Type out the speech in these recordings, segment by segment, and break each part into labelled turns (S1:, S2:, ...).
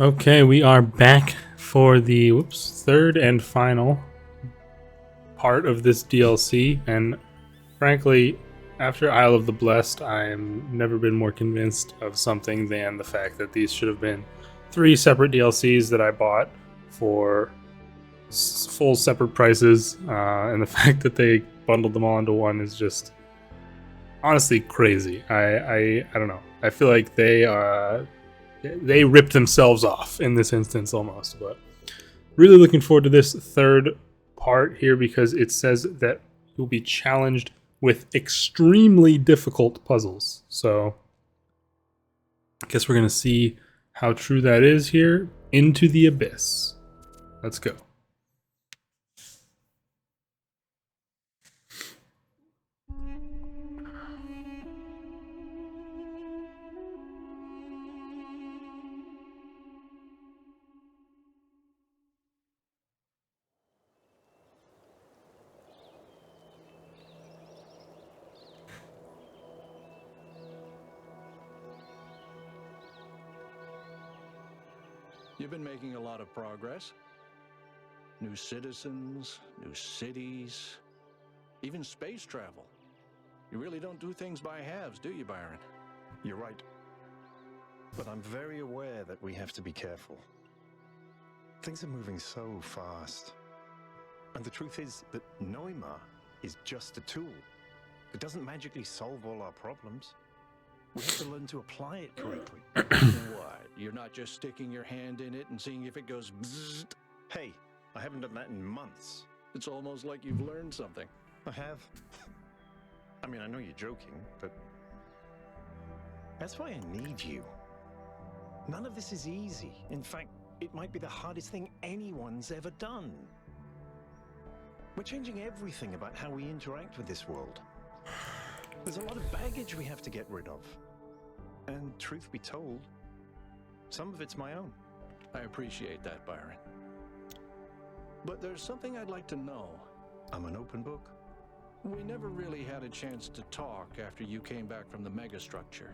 S1: Okay, we are back for the third and final part of this DLC, and frankly, after Isle of the Blessed, I'm never been more convinced of something than the fact that these should have been three separate DLCs that I bought for full separate prices, and the fact that they bundled them all into one is just honestly crazy. I don't know. I feel like they ripped themselves off in this instance almost, but really looking forward to this third part here because it says that you'll be challenged with extremely difficult puzzles. So I guess we're going to see how true that is here. Into the Abyss. Let's go.
S2: You've been making a lot of progress. New citizens, new cities, even space travel. You really don't do things by halves, do you, Byron?
S3: You're right. But I'm very aware that we have to be careful. Things are moving so fast. And the truth is that Neuma is just a tool. It doesn't magically solve all our problems. We have to learn to apply it correctly.
S2: What? You're not just sticking your hand in it and seeing if it goes bzzzt?
S3: Hey, I haven't done that in months.
S2: It's almost like you've learned something.
S3: I have. I mean, I know you're joking, but that's why I need you. None of this is easy. In fact, it might be the hardest thing anyone's ever done. We're changing everything about how we interact with this world. There's a lot of baggage we have to get rid of. And truth be told, some of it's my own.
S2: I appreciate that, Byron. But there's something I'd like to know.
S3: I'm an open book.
S2: We never really had a chance to talk after you came back from the megastructure.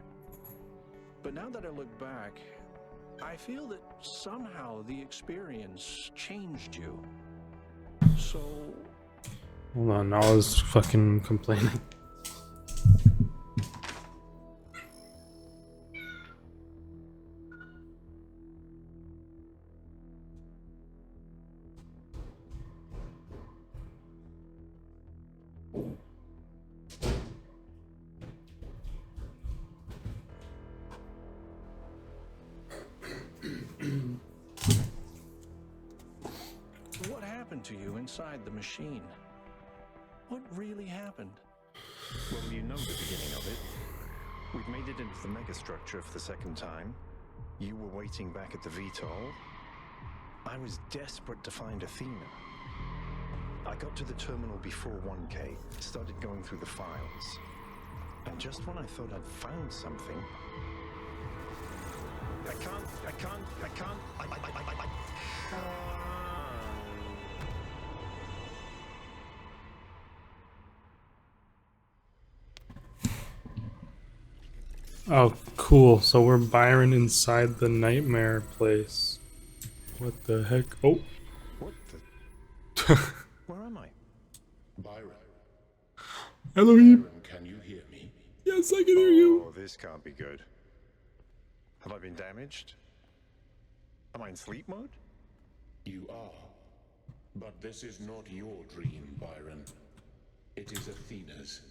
S2: But now that I look back, I feel that somehow the experience changed you. So...
S1: Hold on, I was fucking complaining.
S2: What happened to you inside the machine? What really happened?
S3: Well, you know the beginning of it. We've made it into the megastructure for the second time. You were waiting back at the VTOL. I was desperate to find Athena. I got to the terminal before 1K, started going through the files. And just when I thought I'd found something... I can't...
S1: Oh, cool. So we're Byron inside the nightmare place. What the heck? Oh.
S3: What the... Where am I?
S4: Byron.
S1: Elohim.
S4: Byron, can you hear me?
S1: Yes, I can hear you.
S3: Oh, this can't be good. Have I been damaged? Am I in sleep mode?
S4: You are. But this is not your dream, Byron. It is Athena's.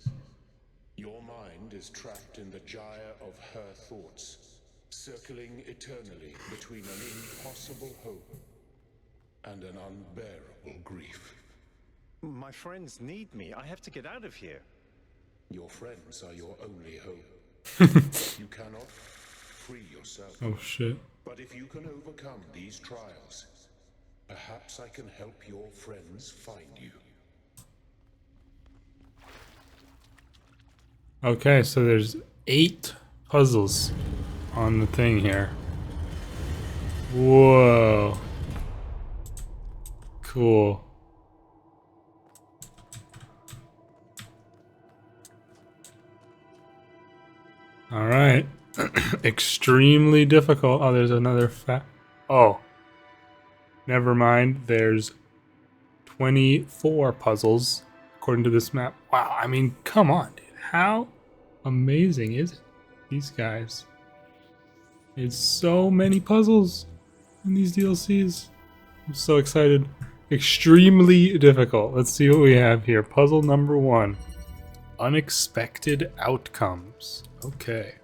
S4: Your mind is trapped in the gyre of her thoughts, circling eternally between an impossible hope and an unbearable grief.
S3: My friends need me. I have to get out of here.
S4: Your friends are your only hope. You cannot free yourself.
S1: Oh shit.
S4: But if you can overcome these trials, perhaps I can help your friends find you.
S1: Okay, so there's 8 puzzles on the thing here. Whoa. Cool. All right. Extremely difficult. Oh, there's another Oh, never mind. There's 24 puzzles according to this map. Wow, I mean, come on, dude. How amazing is it? These guys. It's so many puzzles in these DLCs. I'm so excited. Extremely difficult. Let's see what we have here. Puzzle number 1. Unexpected outcomes. Okay.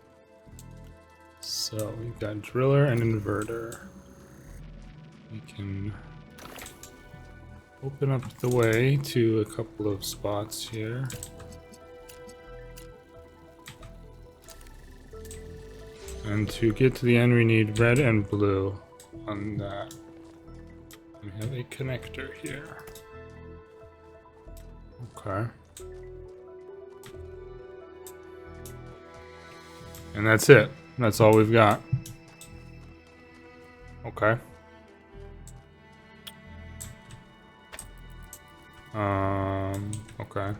S1: So we've got driller and inverter. We can open up the way to a couple of spots here. And to get to the end, we need red and blue on that. We have a connector here. Okay. And that's it. That's all we've got. Okay. Okay.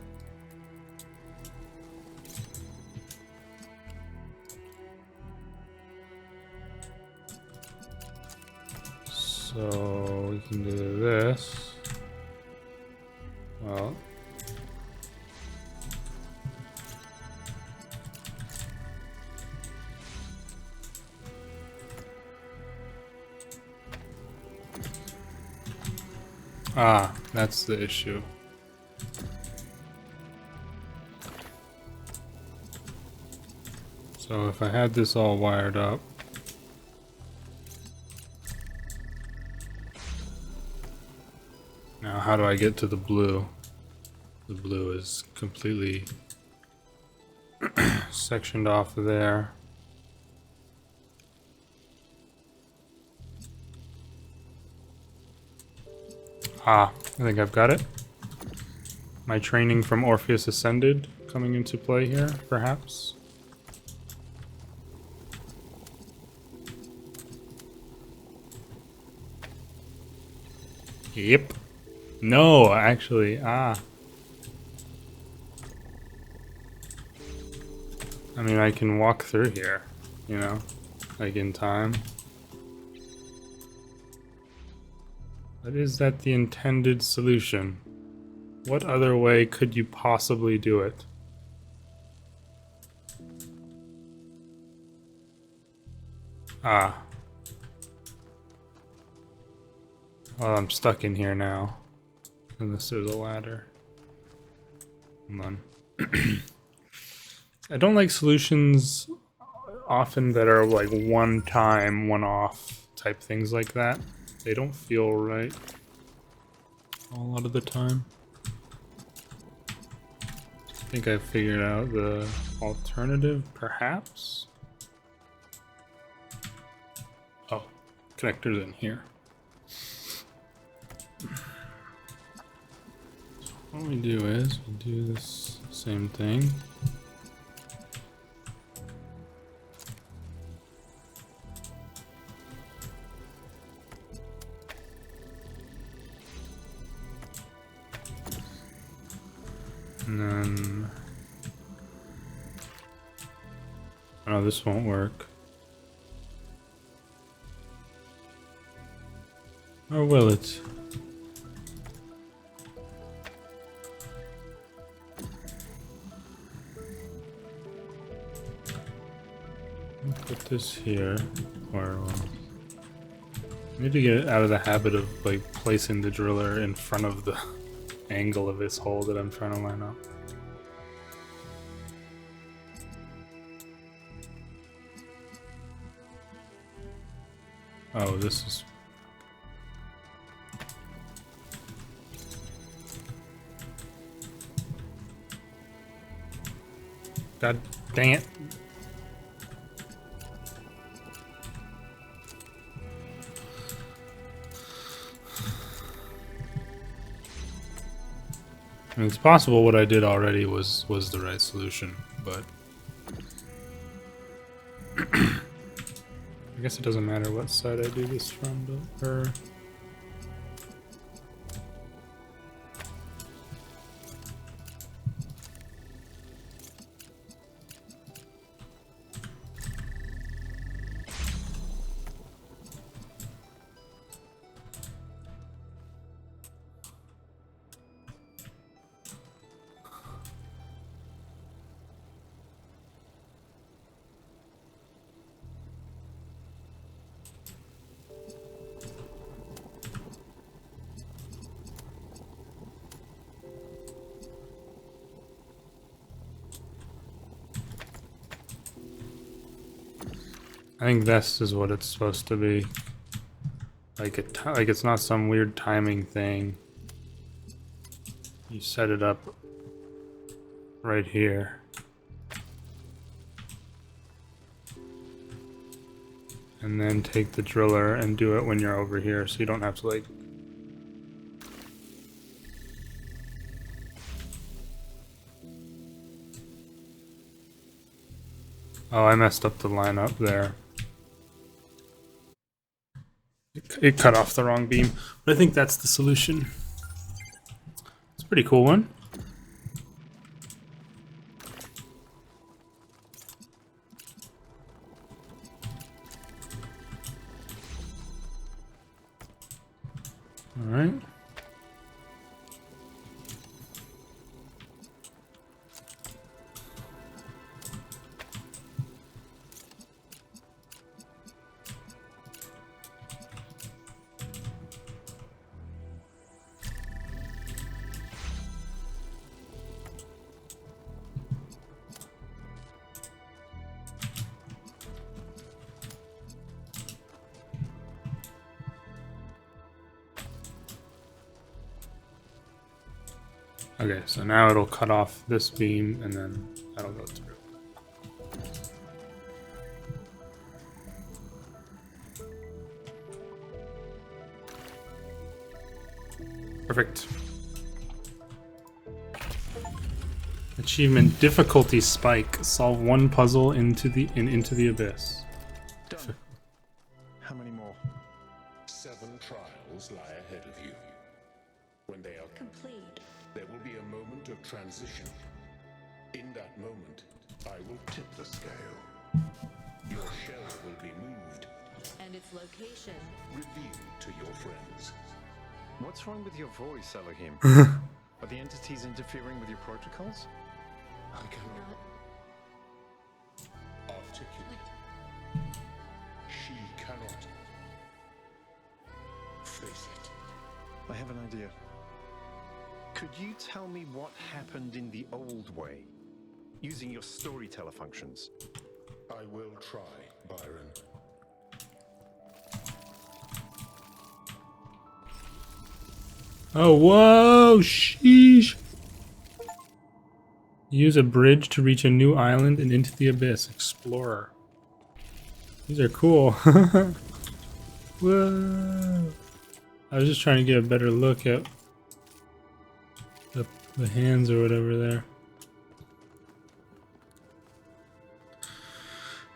S1: So we can do this. Well. Ah, that's the issue. So if I had this all wired up, now how do I get to the blue? The blue is completely sectioned off of there. Ah, I think I've got it. My training from Orpheus Ascended coming into play here, perhaps. Yep. No, actually, I mean, I can walk through here, you know, like in time. But is that the intended solution? What other way could you possibly do it? Ah. Well, I'm stuck in here now. Unless there's a ladder. Hold on. I don't like solutions often that are like one time, one off type things like that. They don't feel right a lot of the time. I think I figured out the alternative, perhaps? Oh, connector's in here. What we do is we do this same thing. And then, oh, this won't work. Or will it? I'll put this here, or I need to get out of the habit of like placing the driller in front of the angle of this hole that I'm trying to line up. Oh, this is... God dang it. I mean, it's possible what I did already was the right solution, but I guess it doesn't matter what side I do this from, but I think this is what it's supposed to be. Like it's not some weird timing thing. You set it up right here. And then take the driller and do it when you're over here, so you don't have to like... Oh, I messed up the line up there. It cut off the wrong beam, but I think that's the solution. It's a pretty cool one. All right. Okay, so now it'll cut off this beam and then that'll go through. Perfect. Achievement difficulty spike. Solve one puzzle into the abyss.
S3: Done. How many more?
S4: 7 trials lie ahead of you. When they are
S5: Complete.
S4: there will be a moment of transition. In that moment, I will tip the scale. Your shell will be moved,
S5: And its location.
S4: revealed to your friends.
S3: What's wrong with your voice, Elohim? Are the entities interfering with your protocols?
S4: I cannot articulate. She cannot face it.
S3: I have an idea. Could you tell me what happened in the old way, using your storyteller functions?
S4: I will try, Byron.
S1: Oh, whoa, sheesh. Use a bridge to reach a new island and into the abyss. Explorer. These are cool. Whoa. I was just trying to get a better look at the hands or whatever there.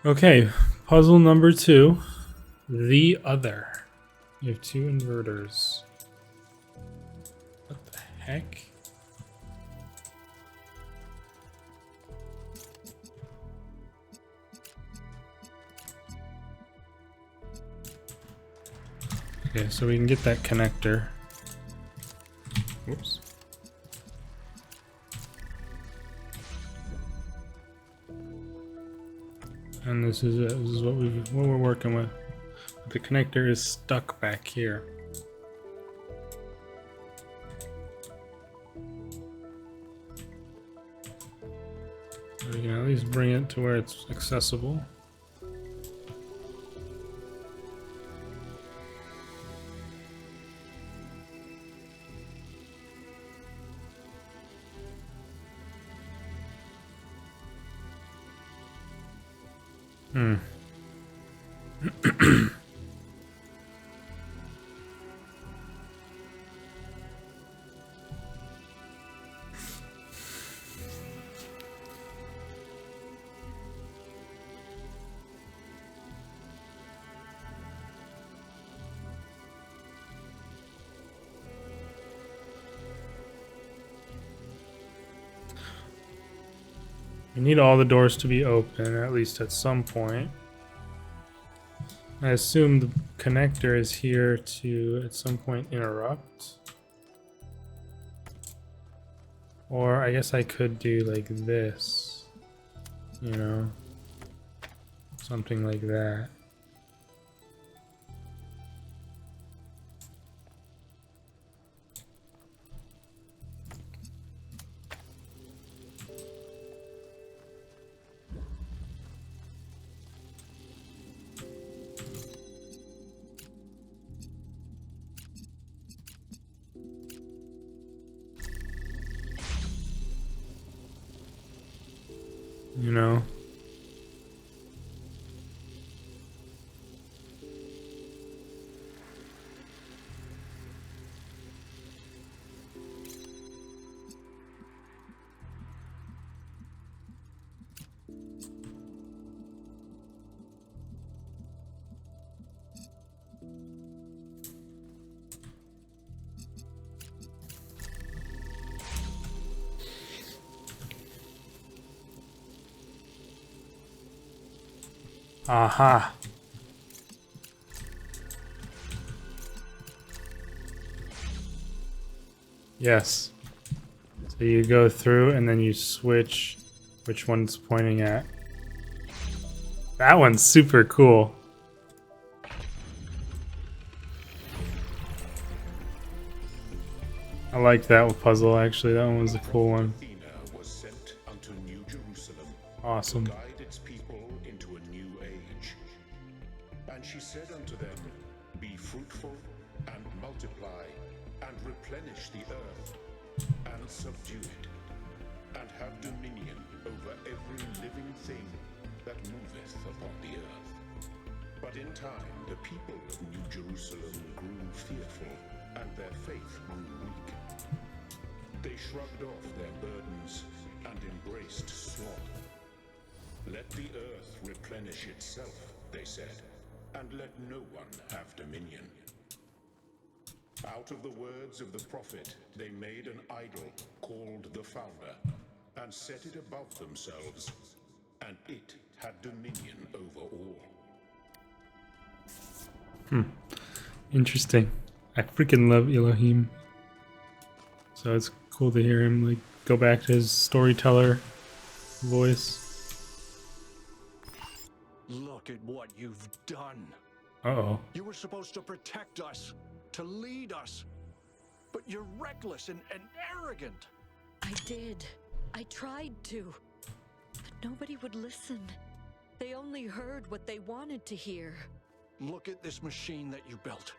S1: Okay, puzzle number 2. The other. You have 2 inverters. What the heck? Okay, so we can get that connector. Whoops. And this is it. This is what we're working with. The connector is stuck back here. So we can at least bring it to where it's accessible. We need all the doors to be open, at least at some point. I assume the connector is here to, at some point, interrupt. Or I guess I could do like this. You know? Something like that. you know? Aha. Yes. So you go through and then you switch which one's pointing at. That one's super cool. I like that puzzle actually. That one was a cool one.
S4: Athena was sent unto New Jerusalem
S1: Awesome.
S4: to guide its people into a new age. And she said unto them, Be fruitful and multiply and replenish the earth and subdue it, and have dominion over every living thing that moveth upon the earth. But in time the people of New Jerusalem grew fearful, and their faith grew weak. They shrugged off their burdens and embraced sloth. Let the earth replenish itself, they said, and let no one have dominion. Out of the words of the prophet, they made an idol called the Founder, and set it above themselves, and it had dominion over all.
S1: Interesting. I freaking love Elohim. So it's cool to hear him like go back to his storyteller voice.
S2: Look at what you've done.
S1: Uh-oh.
S2: You were supposed to protect us, to lead us. But you're reckless and arrogant.
S5: I did. I tried to. But nobody would listen. They only heard what they wanted to hear.
S2: Look at this machine that you built.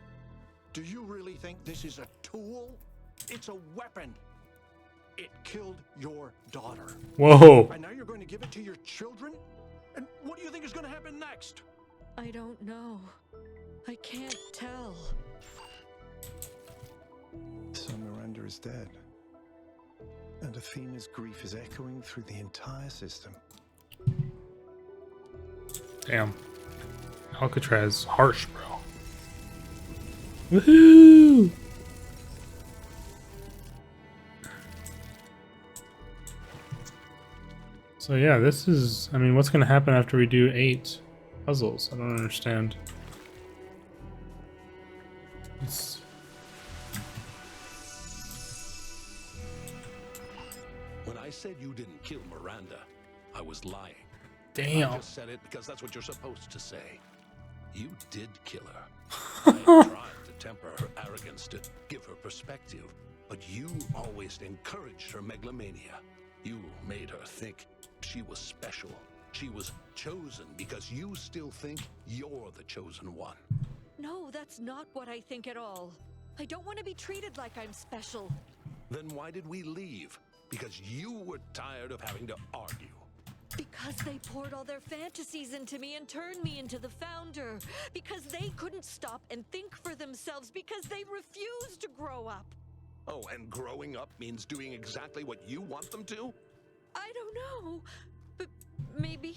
S2: Do you really think this is a tool? It's a weapon. It killed your daughter.
S1: Whoa.
S2: And now you're going to give it to your children? And what do you think is going to happen next?
S5: I don't know. I can't tell.
S3: So Miranda is dead. And Athena's grief is echoing through the entire system.
S1: Damn. Alcatraz harsh, bro. Woohoo! So yeah, this is, I mean, what's going to happen after we do 8 puzzles? I don't understand. It's...
S6: When I said you didn't kill Miranda, I was lying.
S1: Damn.
S6: I just said it because that's what you're supposed to say. You did kill her. I tried to temper her arrogance, to give her perspective, but you always encouraged her megalomania. You made her think she was special. She was chosen because you still think you're the chosen one.
S5: No, that's not what I think at all. I don't want to be treated like I'm special.
S6: Then why did we leave? Because you were tired of having to argue.
S5: Because they poured all their fantasies into me and turned me into the Founder. Because they couldn't stop and think for themselves. Because they refused to grow up.
S6: Oh, and growing up means doing exactly what you want them to?
S5: I don't know. But maybe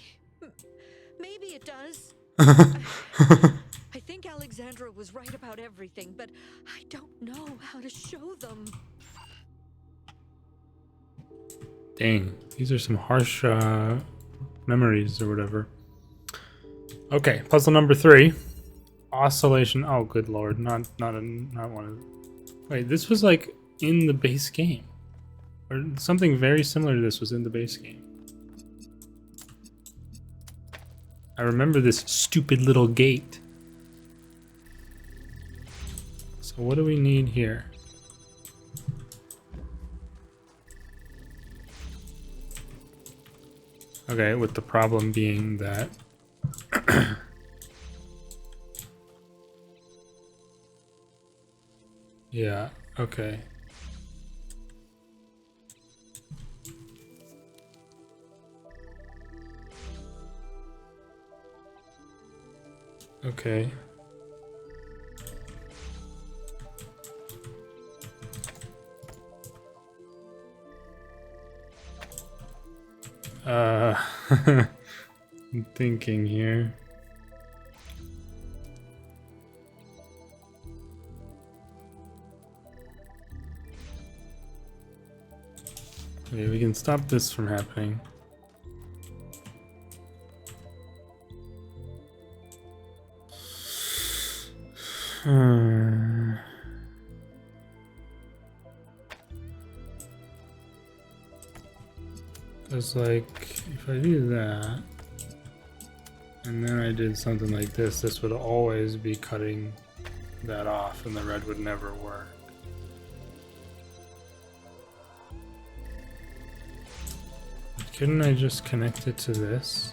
S5: it does. I think Alexandra was right about everything, but I don't know how to show them.
S1: Dang, these are some harsh memories or whatever. Okay, puzzle number 3. Oscillation. Oh, good lord, not one of. Wait, this was like in the base game, or something very similar to this was in the base game. I remember this stupid little gate. So what do we need here? Okay, with the problem being that yeah, okay. Okay. I'm thinking here. Okay, we can stop this from happening. It's like, if I do that, and then I did something like this would always be cutting that off, and the red would never work. But couldn't I just connect it to this?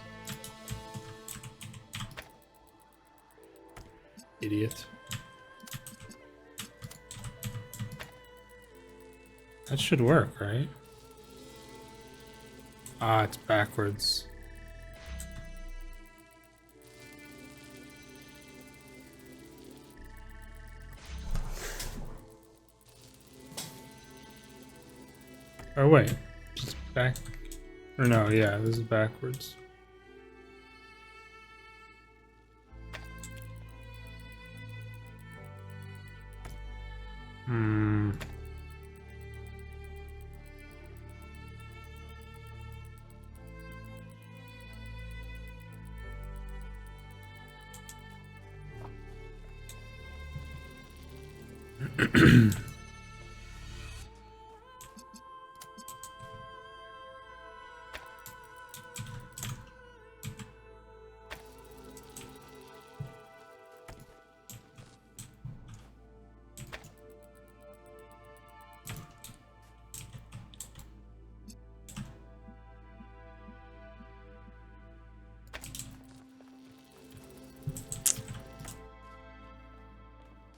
S1: Idiot. That should work, right? Ah, it's backwards. Or wait, just back. Or no, yeah, this is backwards. Hmm.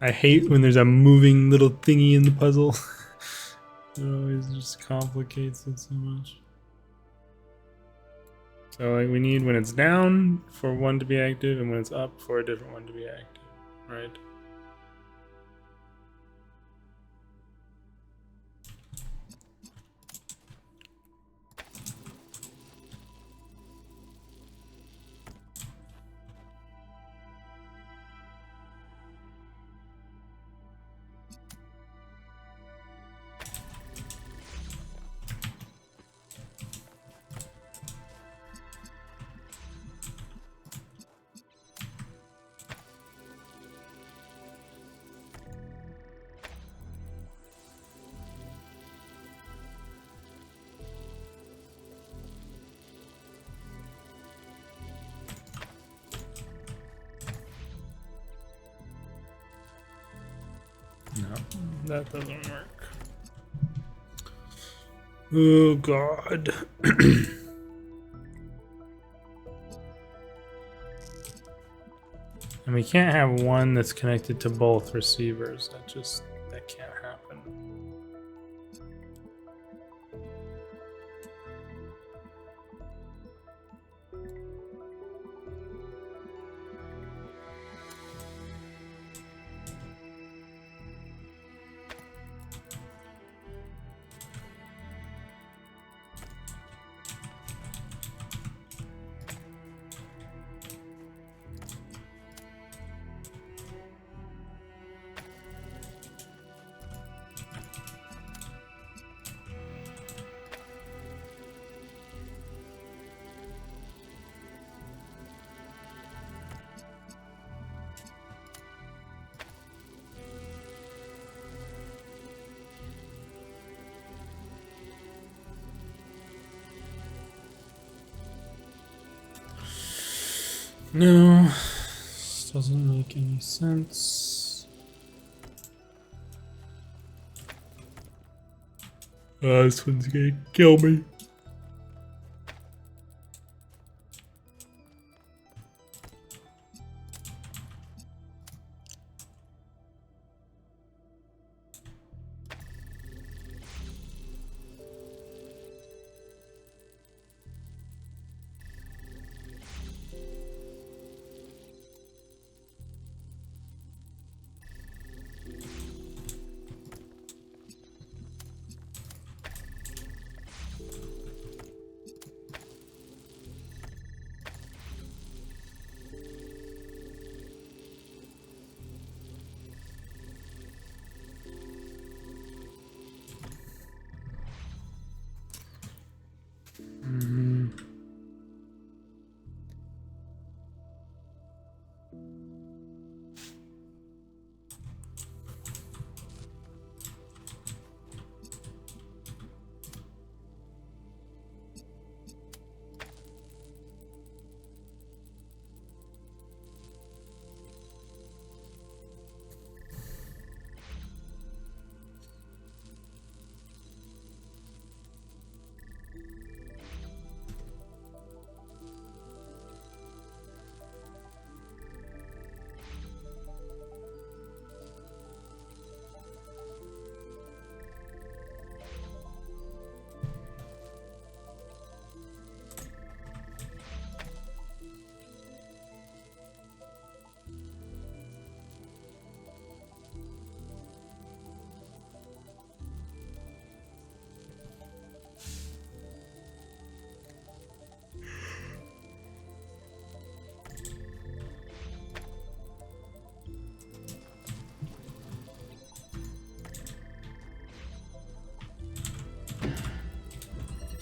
S1: I hate when there's a moving little thingy in the puzzle. It always just complicates it so much. So like we need when it's down for one to be active and when it's up for a different one to be active, right? No, that doesn't work. Oh god. And we can't have one that's connected to both receivers. That can't happen. No, this doesn't make any sense. This one's gonna kill me.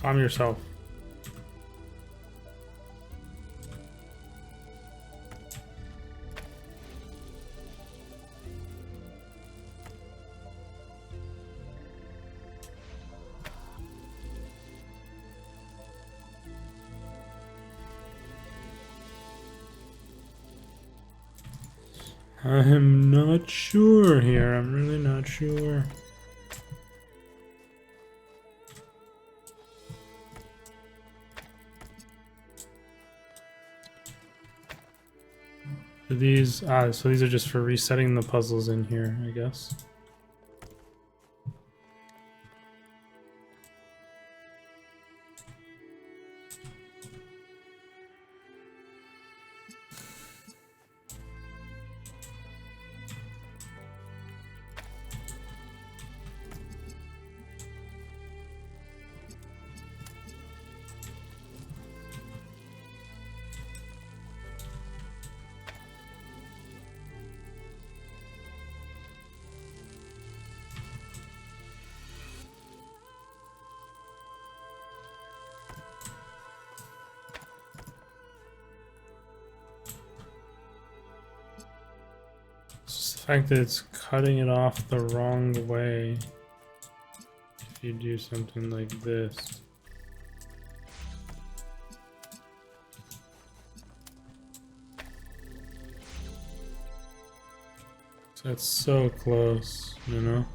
S1: Calm yourself. I'm not sure here. I'm really not sure. These, so these are just for resetting the puzzles in here, I guess. It's the fact that it's cutting it off the wrong way. If you do something like this. So it's so close, you know?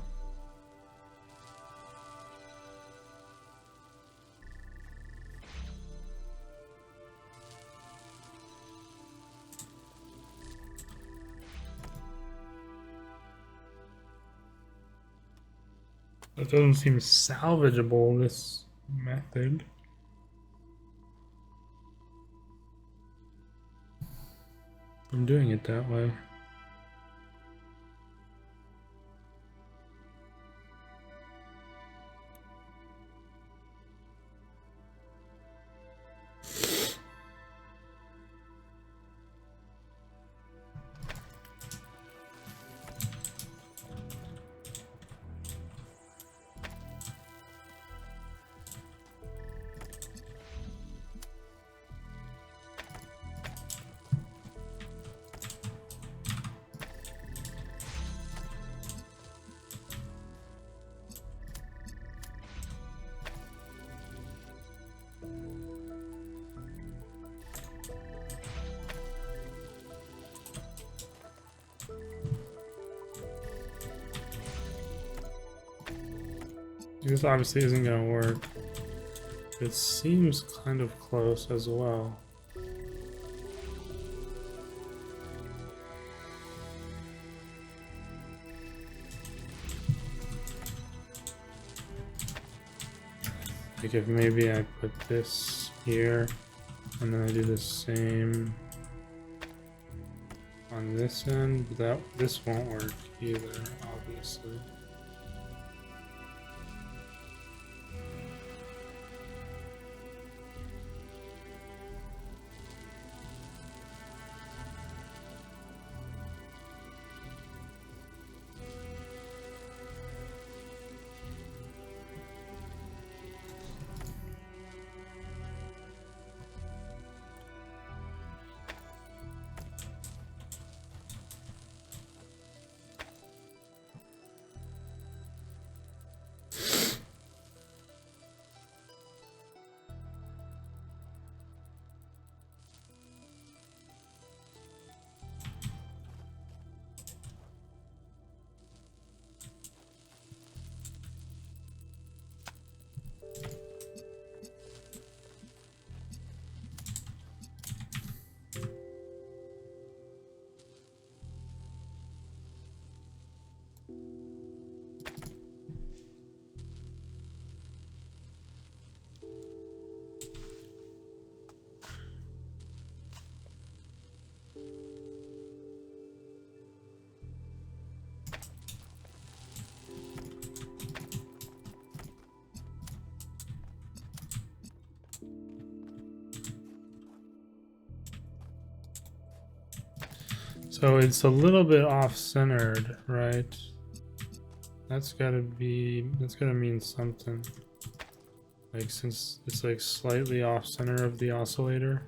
S1: It doesn't seem salvageable, this method. I'm doing it that way. This obviously isn't going to work. It seems kind of close as well. Like if maybe I put this here and then I do the same on this end, but this won't work either, obviously. So it's a little bit off-centered, right? That's gotta mean something. Like, since it's like slightly off center of the oscillator.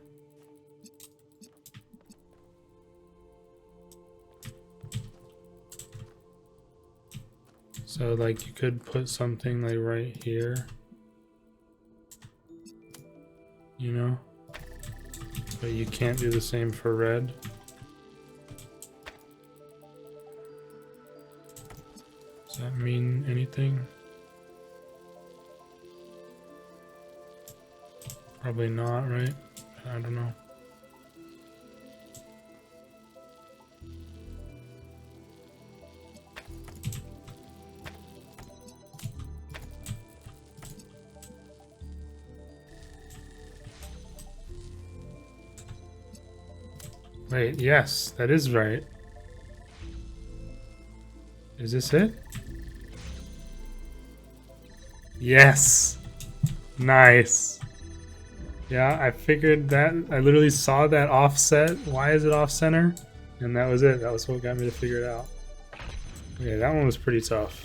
S1: So like you could put something like right here, you know, but you can't do the same for red. Does that mean anything? Probably not, right? I don't know. Wait, yes, that is right. Is this it? Yes! Nice. Yeah, I figured that. I literally saw that offset. Why is it off center? And that was it. That was what got me to figure it out. Okay, that one was pretty tough.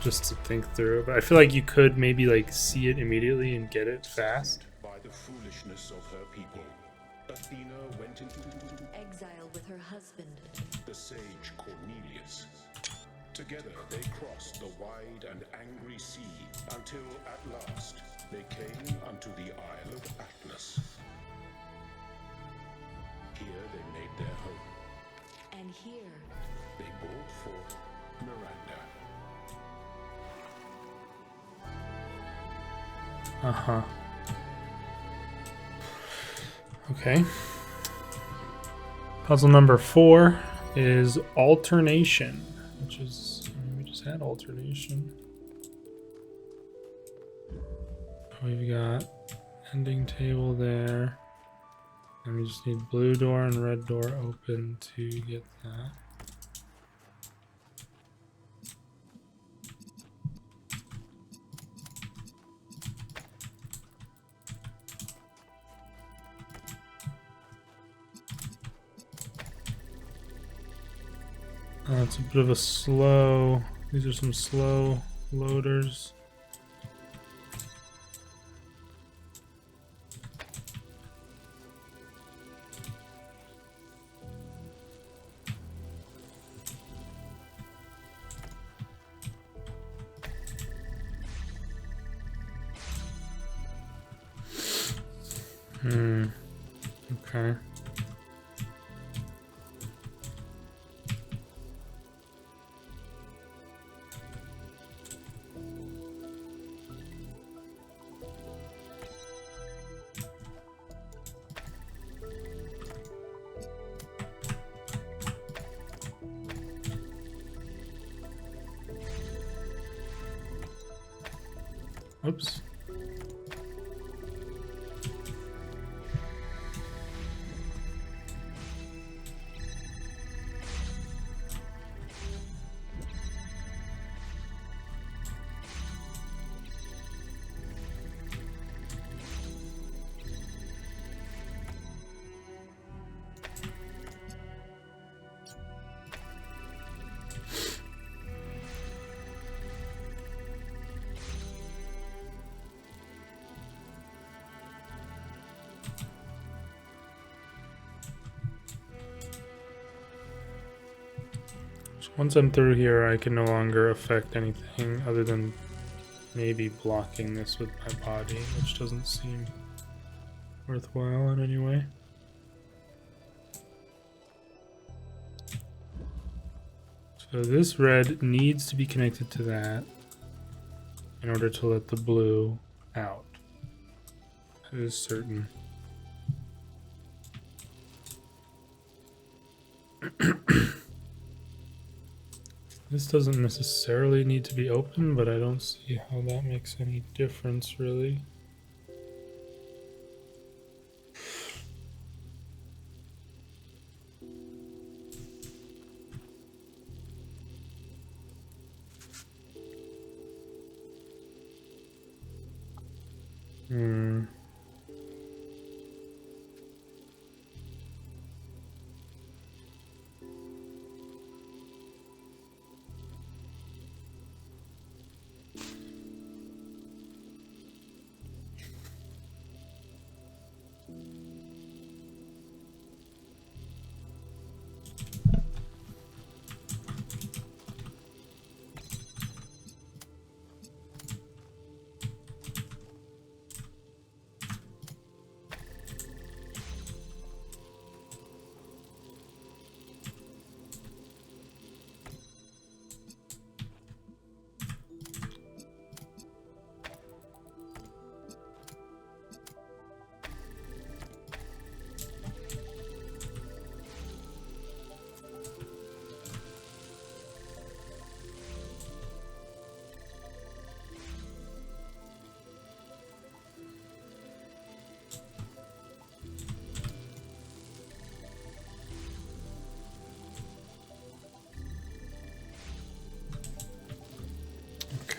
S1: Just to think through. But I feel like you could maybe like see it immediately and get it fast.
S4: By the foolishness of her people, Athena went into
S5: Exile with her husband.
S4: the sage Cornelius. Together they crossed the wide and angry sea until at last they came unto the Isle of Atlas. Here they made their home.
S5: And here,
S4: They brought forth Miranda.
S1: Uh-huh. Okay. Puzzle number 4 is alternation, which is, I mean, we just had alternation. We've got ending table there. And we just need blue door and red door open to get that. It's a bit of a slow, these are some slow loaders. Okay. Oops. Once I'm through here, I can no longer affect anything other than maybe blocking this with my body, which doesn't seem worthwhile in any way. So this red needs to be connected to that in order to let the blue out. That is certain. This doesn't necessarily need to be open, but I don't see how that makes any difference, really.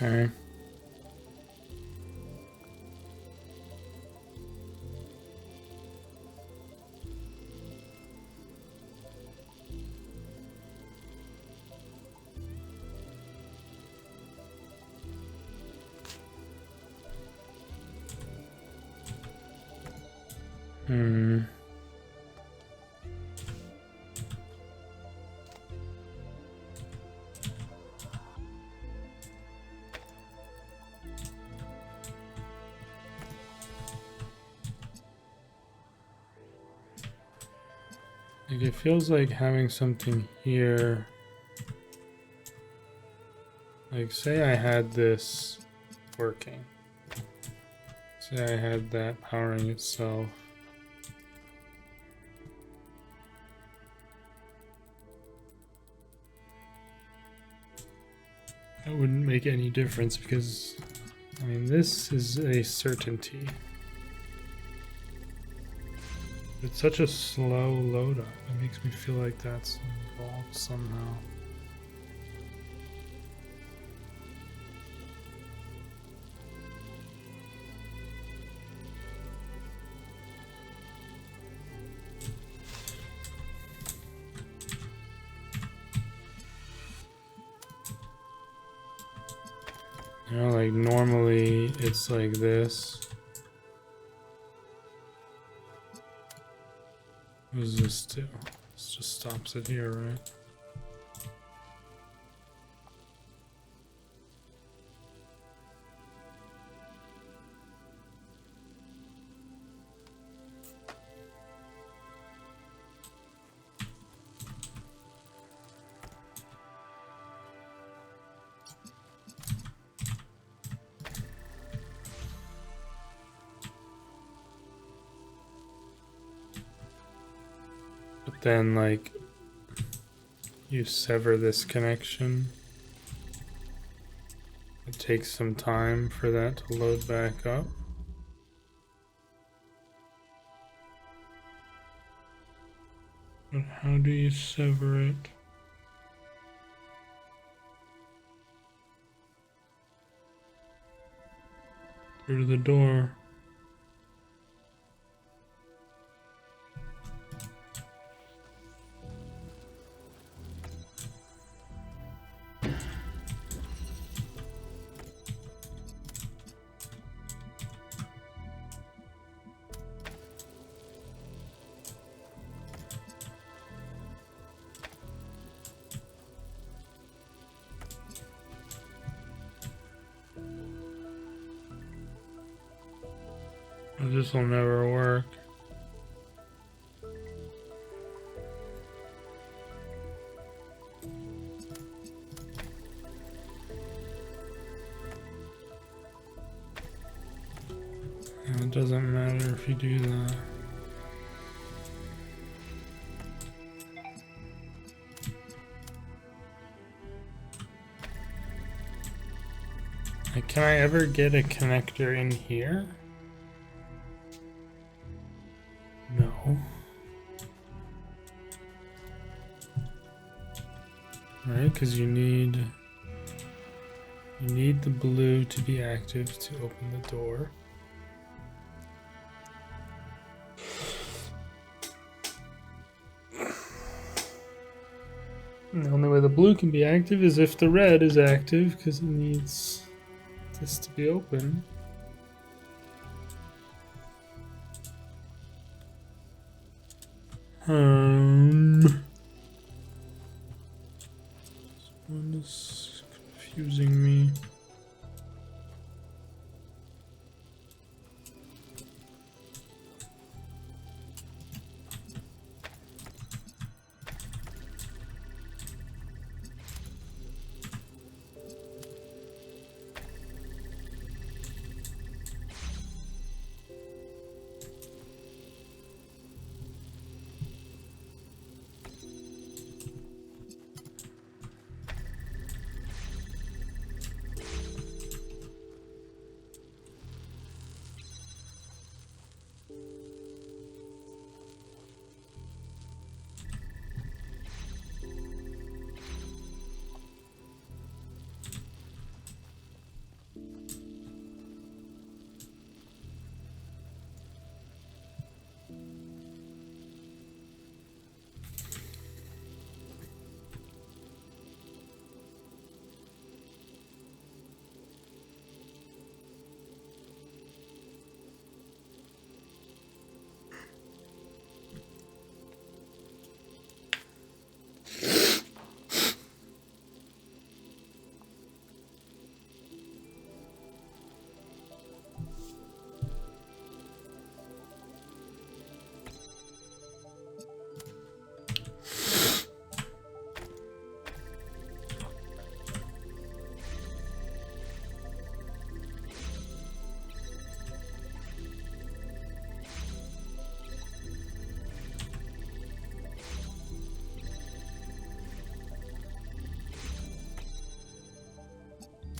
S1: Okay. Hmm. Like it feels like having something here. Like say I had this working. Say I had that powering itself. That wouldn't make any difference because, I mean, this is a certainty. It's such a slow load up. It makes me feel like that's involved somehow. You know, like normally it's like this. What does this do? This just stops it here, right? But then, like, you sever this connection. It takes some time for that to load back up. But how do you sever it? Through the door. This will never work. And it doesn't matter if you do that. Like, can I ever get a connector in here? No. Right, because you need the blue to be active to open the door. And the only way the blue can be active is if the red is active, because it needs this to be open. This one is confusing me.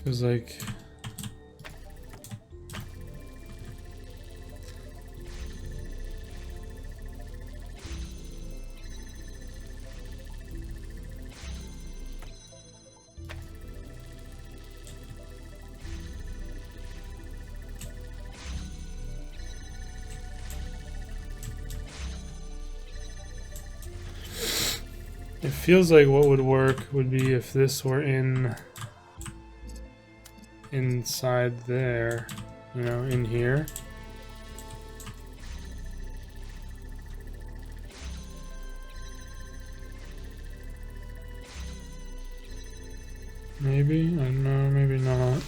S1: Feels like it feels like what would work would be if this were inside there, you know, in here. Maybe, I don't know, maybe not.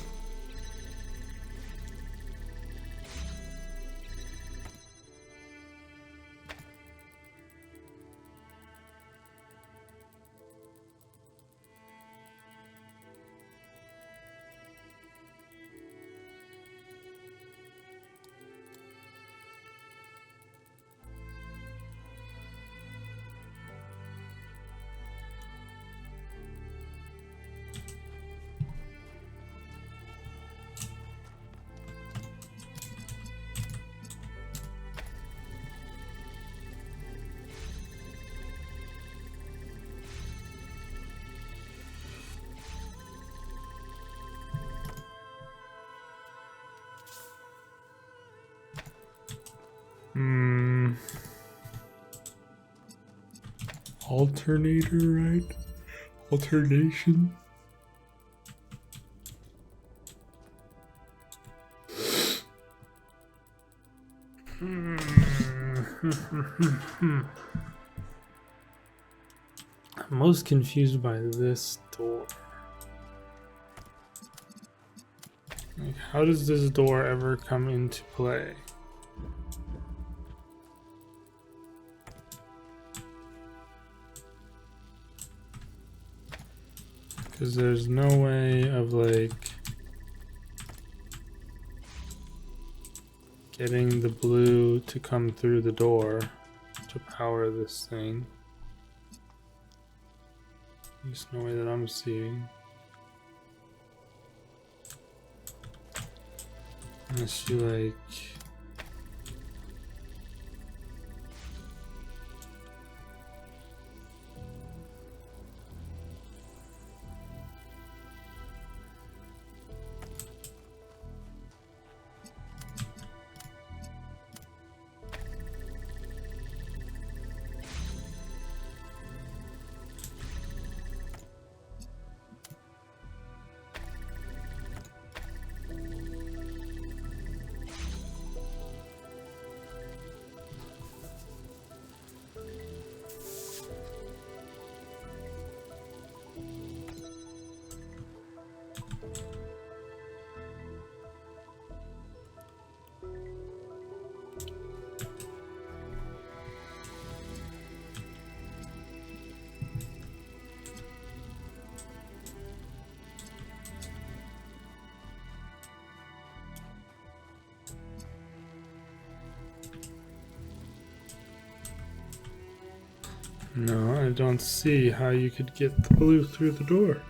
S1: Alternator, right? Alternation. I'm most confused by this door. Like, how does this door ever come into play? Because there's no way of like getting the blue to come through the door to power this thing. There's no way that I'm seeing. Unless you like... No, I don't see how you could get the blue through the door.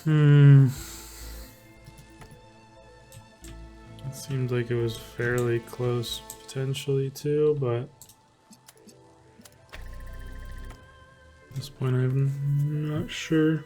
S1: It seemed like it was fairly close potentially too, but at this point I'm not sure.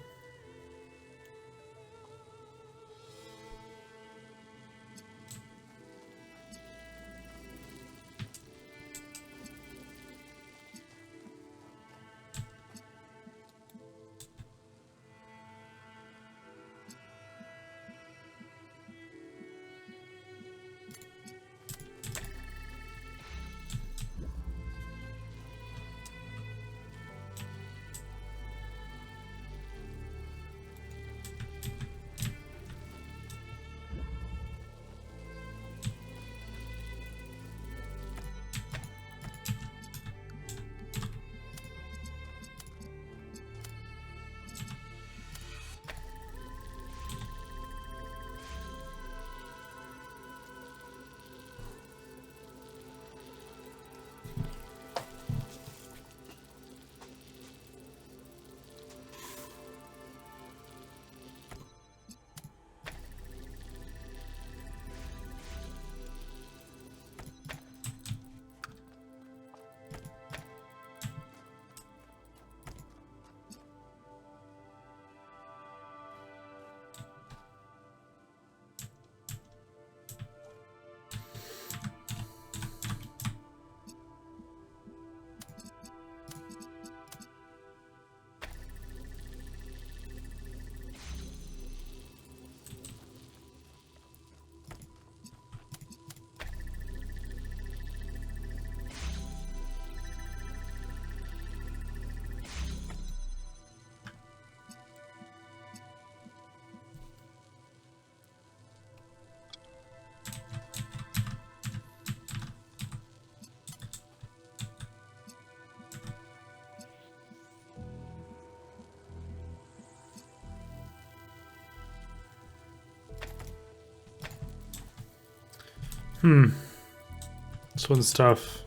S1: This one's tough.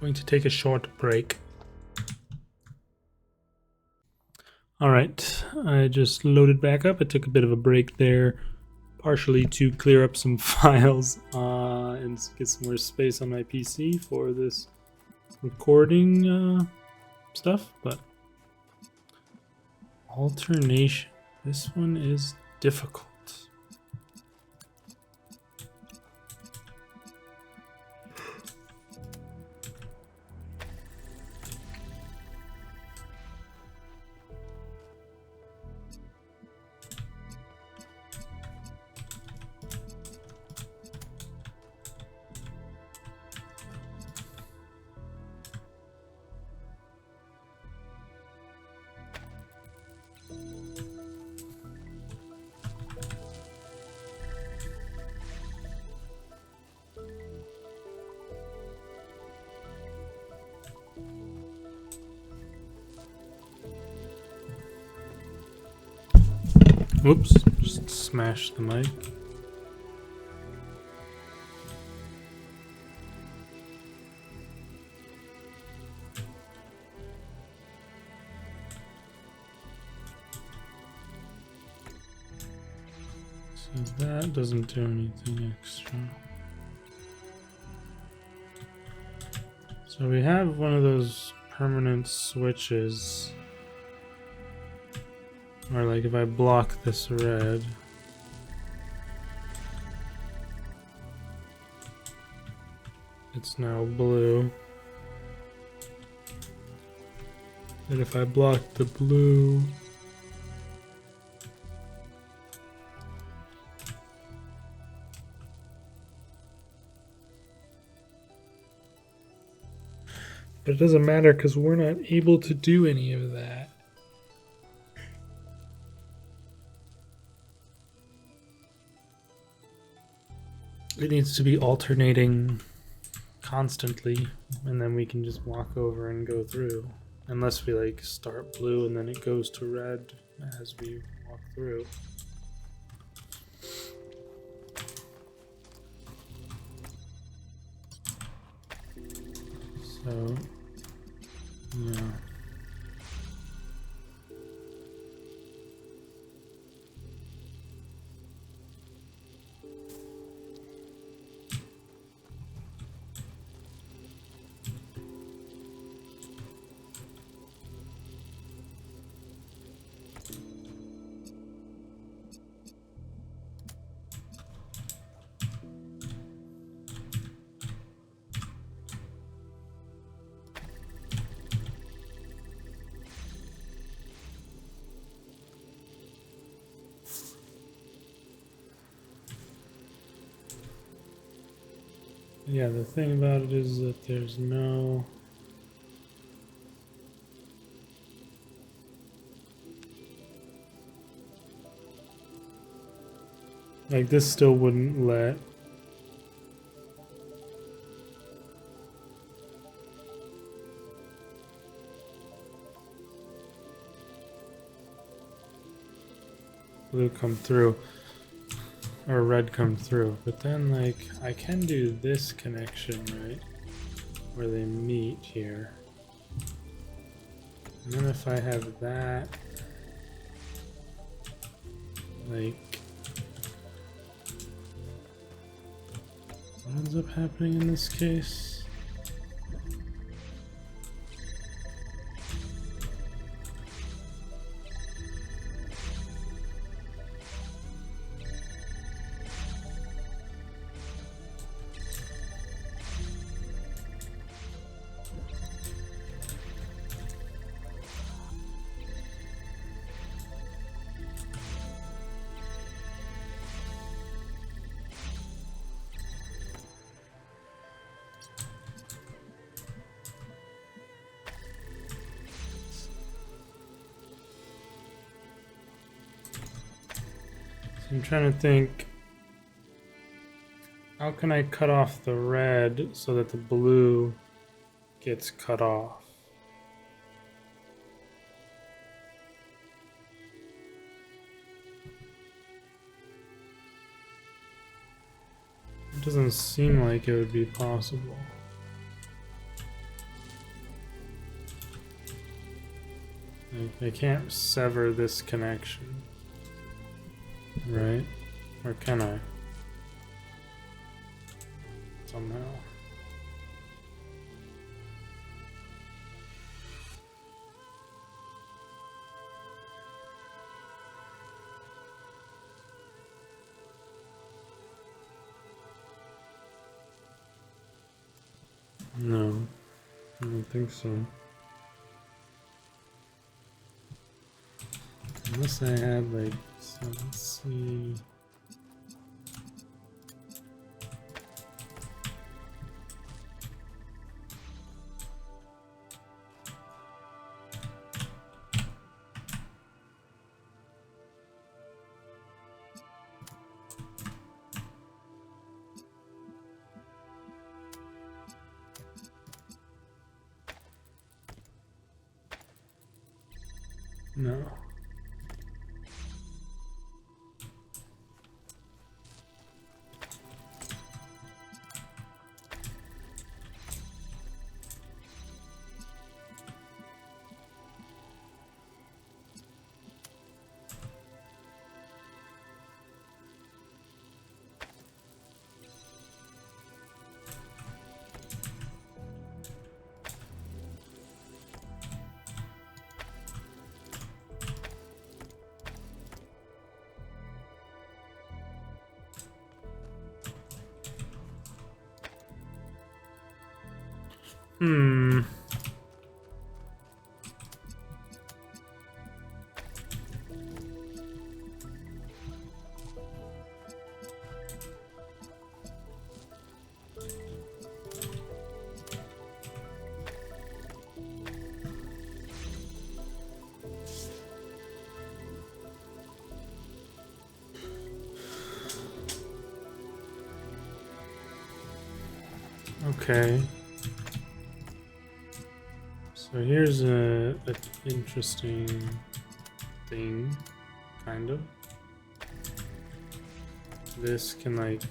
S1: Going to take a short break. Alright, I just loaded back up. I took a bit of a break there, partially to clear up some files and get some more space on my PC for this recording stuff, but alternation. This one is difficult. Whoops, just smashed the mic. So that doesn't do anything extra. So we have one of those permanent switches. Or like if I block this red, it's now blue. And if I block the blue, but it doesn't matter because we're not able to do any of that. It needs to be alternating constantly, and then we can just walk over and go through. Unless we like start blue and then it goes to red as we walk through. So, yeah. Yeah, the thing about it is that there's no... Like, this still wouldn't let... blue come through. Or red come through. But then, like, I can do this connection, right? Where they meet here. And then if I have that... Like... What ends up happening in this case? I'm trying to think, how can I cut off the red so that the blue gets cut off? It doesn't seem like it would be possible. Like, I can't sever this connection. Right? Or can I? Somehow. No, I don't think so. Unless I had like, so let's see. No. Hmm. Okay. So here's a interesting thing, kind of. This can like,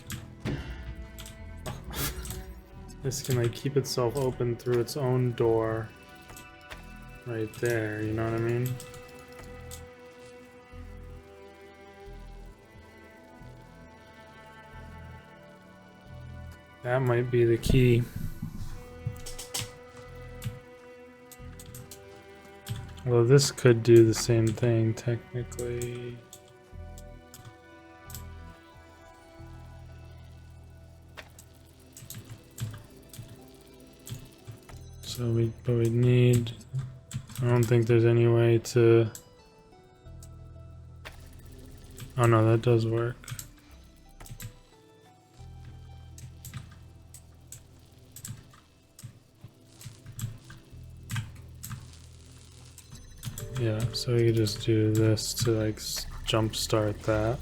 S1: This can like keep itself open through its own door right there, you know what I mean? That might be the key. Well, this could do the same thing, technically. But we need... I don't think there's any way to... Oh no, that does work. Yeah, so we could just do this to like jump start that.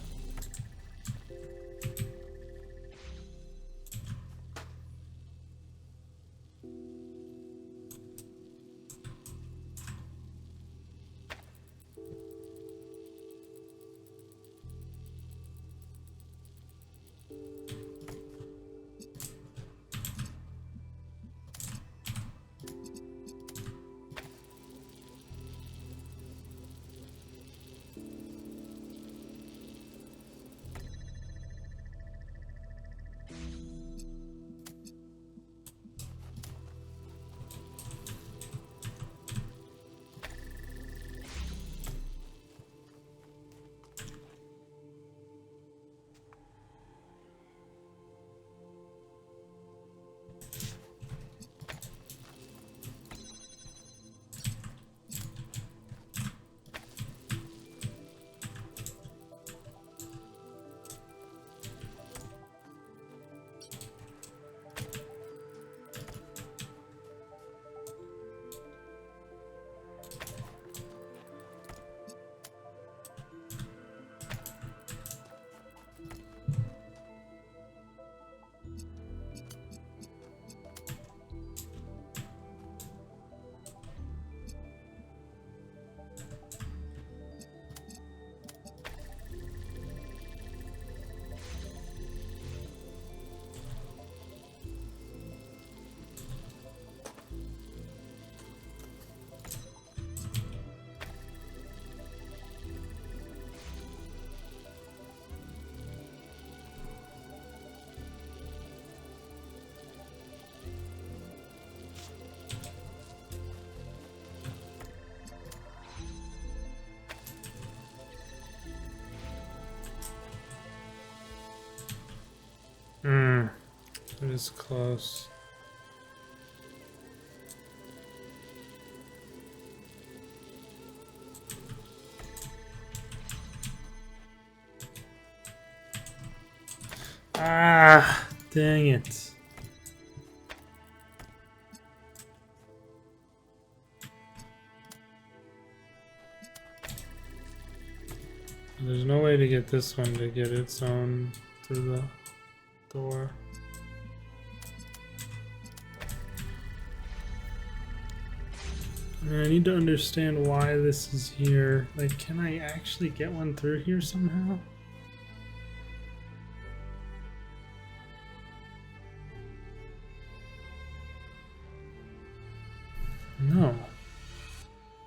S1: It is close. Ah, dang it. There's no way to get this one to get its own through the door. I mean, I need to understand why this is here. Like, can I actually get one through here somehow? No.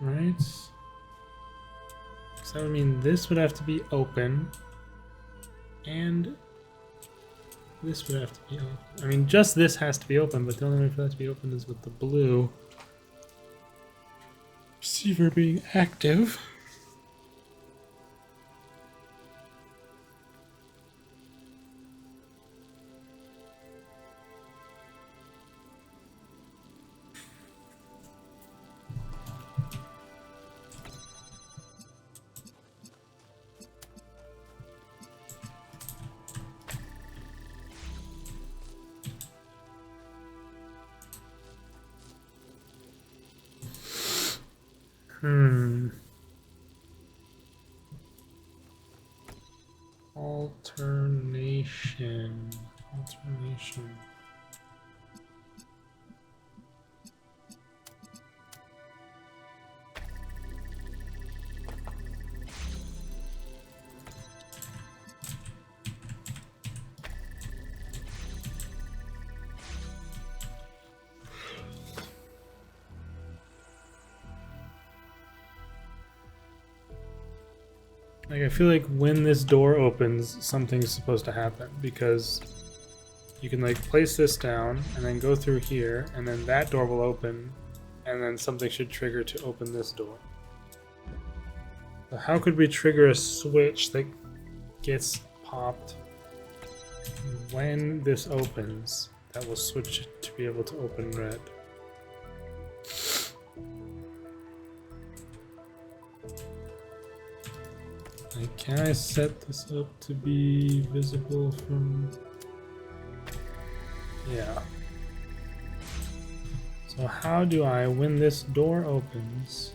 S1: Right? So that would mean this would have to be open. And this would have to be open. I mean, just this has to be open, but the only way for that to be open is with the blue receiver being active. Alternation. Like, I feel like when this door opens, something's supposed to happen, because you can, like, place this down and then go through here, and then that door will open, and then something should trigger to open this door. So how could we trigger a switch that gets popped when this opens that will switch it to be able to open red? Like, can I set this up to be visible from... Yeah. So how do I, when this door opens...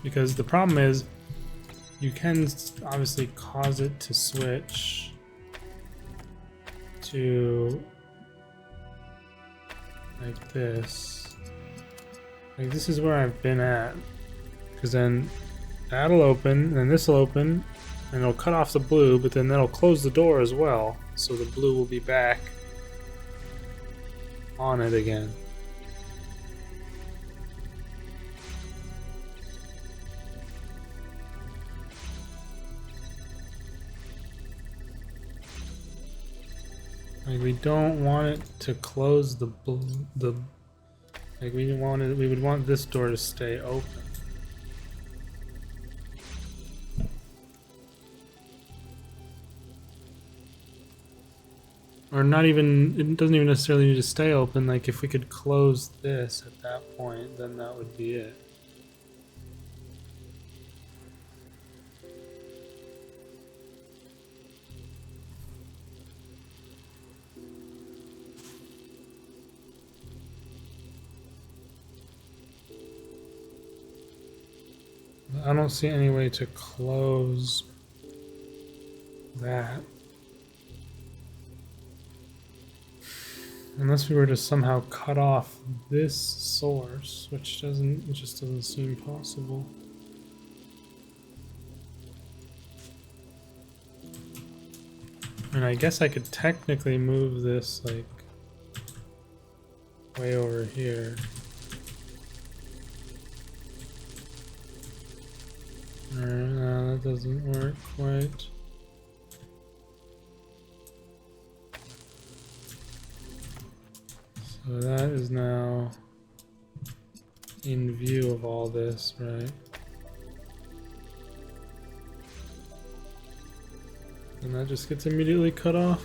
S1: Because the problem is, you can obviously cause it to switch to like this. Like, this is where I've been at. Because then that'll open, and this will open, and it'll cut off the blue, but then that'll close the door as well. So the blue will be back on it again. Like, we don't want it to close the like, we would want this door to stay open. Or not even, it doesn't even necessarily need to stay open. Like, if we could close this at that point, then that would be it. I don't see any way to close that. Unless we were to somehow cut off this source, which just doesn't seem possible. And I guess I could technically move this, like, way over here. No, that doesn't work quite. So that is now in view of all this, right? And that just gets immediately cut off.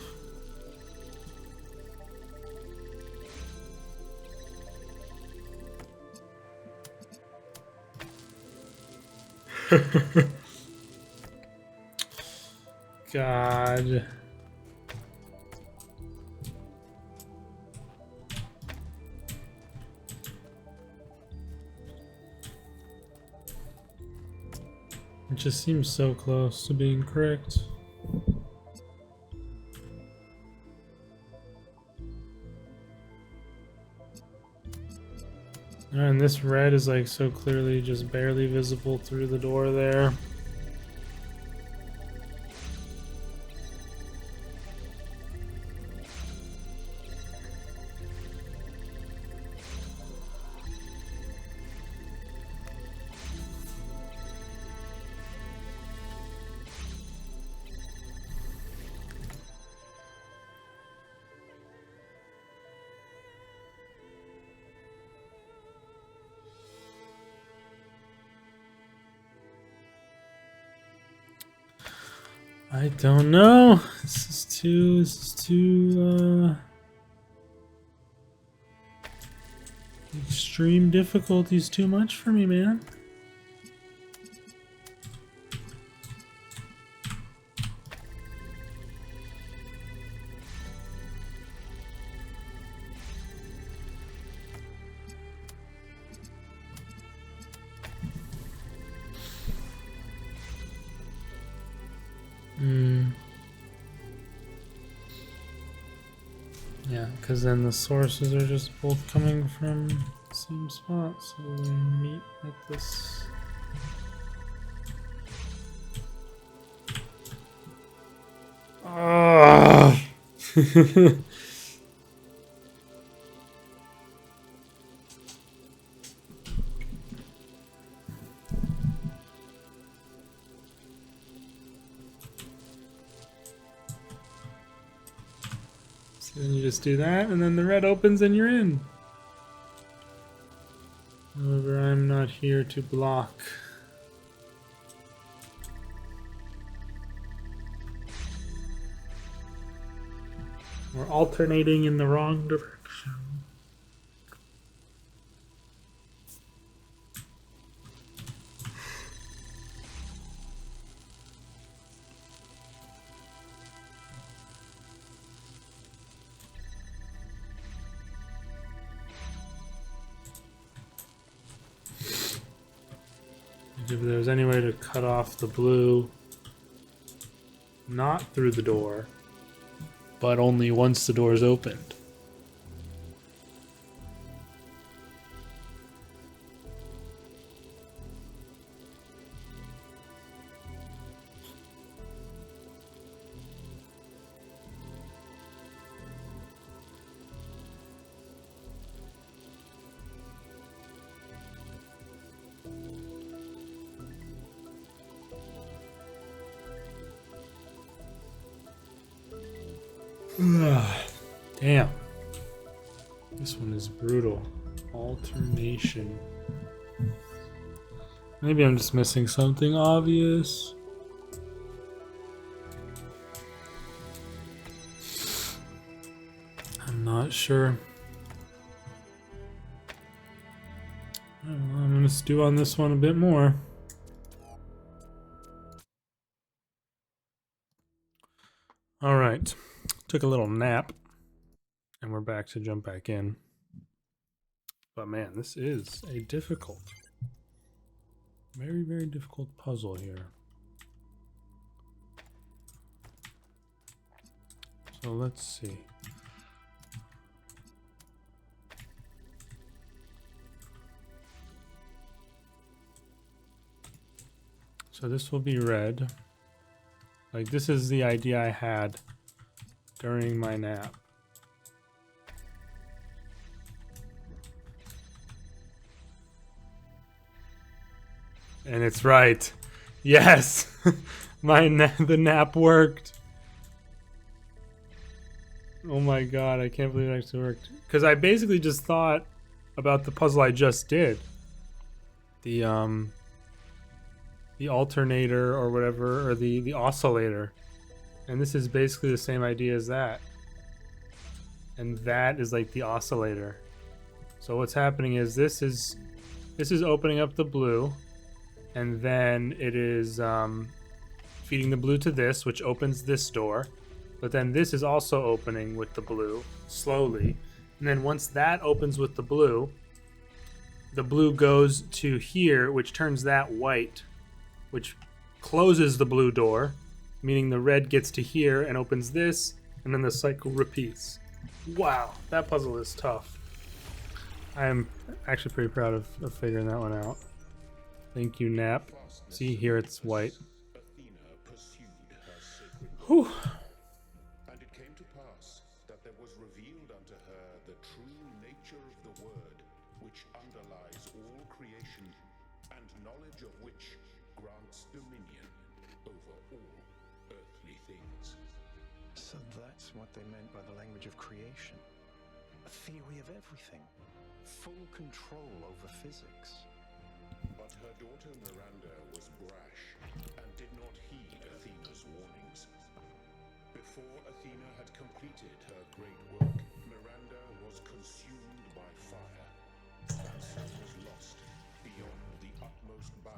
S1: God. It just seems so close to being correct. And this red is like so clearly just barely visible through the door there. I don't know. This is too extreme difficulty is too much for me, man. Yeah, because then the sources are just both coming from the same spot, so they meet at this. Ah! just do that, and then the red opens and you're in. However, I'm not here to block. We're alternating in the wrong direction. If there was any way to cut off the blue, not through the door, but only once the door is opened. Damn. This one is brutal. Alternation. Maybe I'm just missing something obvious. I'm not sure. I'm gonna stew on this one a bit more. All right. Took a little nap. And we're back to jump back in. But man, this is a difficult, very, very difficult puzzle here. So let's see. So this will be red. Like, this is the idea I had during my nap. And it's right. Yes! The nap worked. Oh my god, I can't believe it actually worked. Because I basically just thought about the puzzle I just did. The alternator or whatever, or the oscillator. And this is basically the same idea as that. And that is like the oscillator. So what's happening is this is opening up the blue. And then it is feeding the blue to this, which opens this door. But then this is also opening with the blue, slowly. And then once that opens with the blue goes to here, which turns that white, which closes the blue door, meaning the red gets to here and opens this, and then the cycle repeats. Wow, that puzzle is tough. I am actually pretty proud of figuring that one out. Thank you, Nap. See, here it's white. Whew.
S4: And it came to pass that there was revealed unto her the true nature of the Word, which underlies all creation, and knowledge of which grants dominion over all earthly things.
S3: So that's what they meant by the language of creation. A theory of everything. Full control over physics.
S4: But her daughter Miranda was brash and did not heed Athena's warnings. Before Athena had completed her great work,